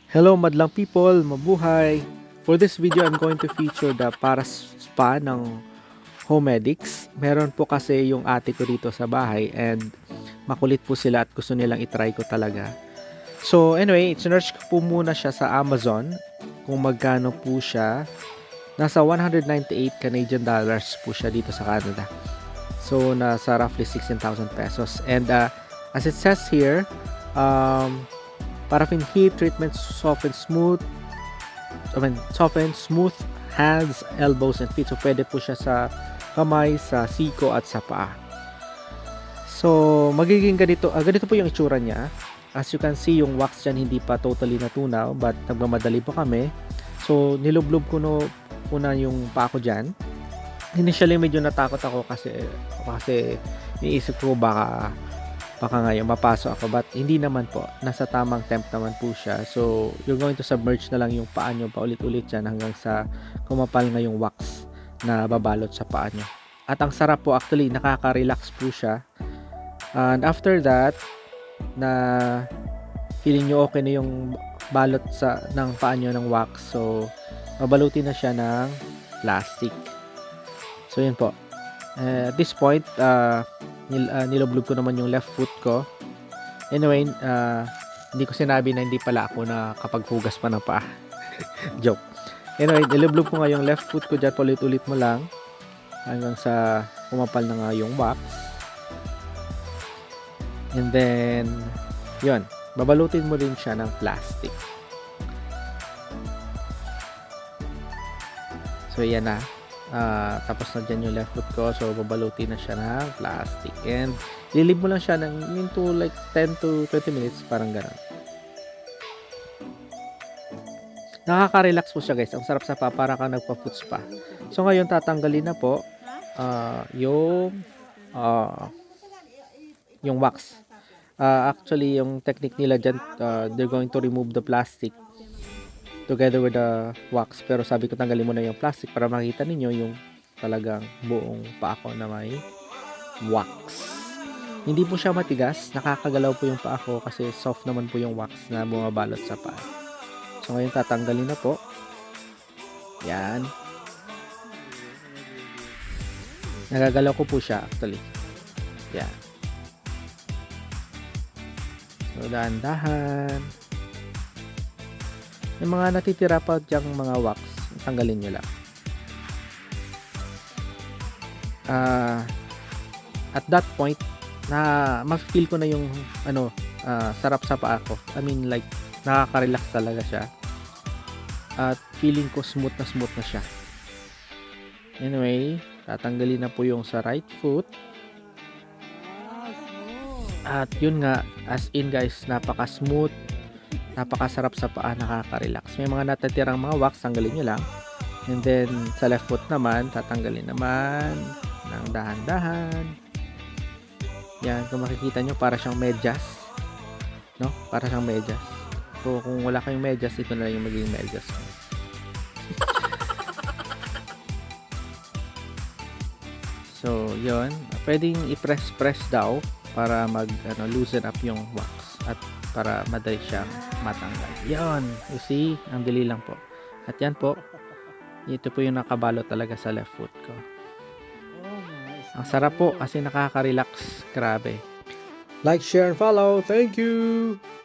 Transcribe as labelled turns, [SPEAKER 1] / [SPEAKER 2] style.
[SPEAKER 1] Hello madlang people, mabuhay! For this video, I'm going to feature the para spa ng Homedics. Meron po kasi yung ate ko dito sa bahay and makulit po sila at gusto nilang itry ko talaga. So anyway, sinearch ko po muna siya sa Amazon kung magkano po siya. Nasa 198 Canadian dollars po siya dito sa Canada. So nasa roughly 16,000 pesos. And as it says here, paraffin heat treatment soften smooth hands, elbows, and feet. So, pwede po siya sa kamay, sa siko, at sa paa. So, magiging ganito po yung itsura niya. As you can see, yung wax dyan hindi pa totally natunaw, but nagmamadali po kami. So, nilublob ko na yung paa ko dyan. Initially, medyo natakot ako kasi niisip ko baka ngayon mapasok ako, but hindi naman po, nasa tamang temp naman po siya. So you're going to submerge na lang yung paa nyo paulit-ulit yan hanggang sa kumapal nga yung wax na babalot sa paa nyo. At ang sarap po, actually nakaka-relax po siya. And after that, na feeling nyo okay na yung balot ng paa nyo ng wax, so babalutin na siya ng plastic. So yun po, at this point niloblog ko naman yung left foot ko. Anyway, hindi ko sinabi na hindi pala ako nakapaghugas pa ng paa. Joke. Anyway, niloblog ko nga yung left foot ko dyan, ulit-ulit mo lang hanggang sa kumapal na nga yung wax. And then yun, babalutin mo din siya ng plastic. So yan na. Tapos na dyan yung left foot ko, so babalutin na siya ng plastic and lilib mo lang siya into like 10 to 20 minutes, parang gano'n. Nakaka-relax po siya guys, ang sarap sa paa, para ka nagpa-foot spa. So ngayon tatanggalin na po yung wax. Actually yung technique nila dyan, they're going to remove the plastic together with the wax, pero sabi ko tanggalin mo na yung plastic para makita ninyo yung talagang buong paa ko na may wax. Hindi po siya matigas, nakakagalaw po yung paa ko kasi soft naman po yung wax na bumabalot sa paa. So ngayon tatanggalin na po. Yan. Nagagalaw ko po siya actually. Yan. So dahan-dahan. Yung mga natitira pa dyang mga wax, tanggalin nyo lang. At that point, ma-feel ko na yung sarap sa paa ko. I mean like, nakaka-relax talaga siya. At feeling ko smooth na siya. Anyway, tatanggalin na po yung sa right foot. At yun nga, as in guys, napaka-smooth. Napakasarap sa paa, nakaka-relax. May mga natatirang mga wax, tanggalin nyo lang. And then, sa left foot naman, tatanggalin naman ng dahan-dahan. Yan, kung makikita nyo, para siyang medyas. No? Para siyang medyas. So, kung wala kayong medyas, ito na lang yung magiging medyas. So, yun. Pwedeng i-press daw para loosen up yung wax at para madali siyang matanggal. Yan, you see, ang dali lang po. At yan po, ito po yung nakabalo talaga sa left foot ko. Ang sarap po kasi nakaka-relax, grabe. Like, share, and follow. Thank you!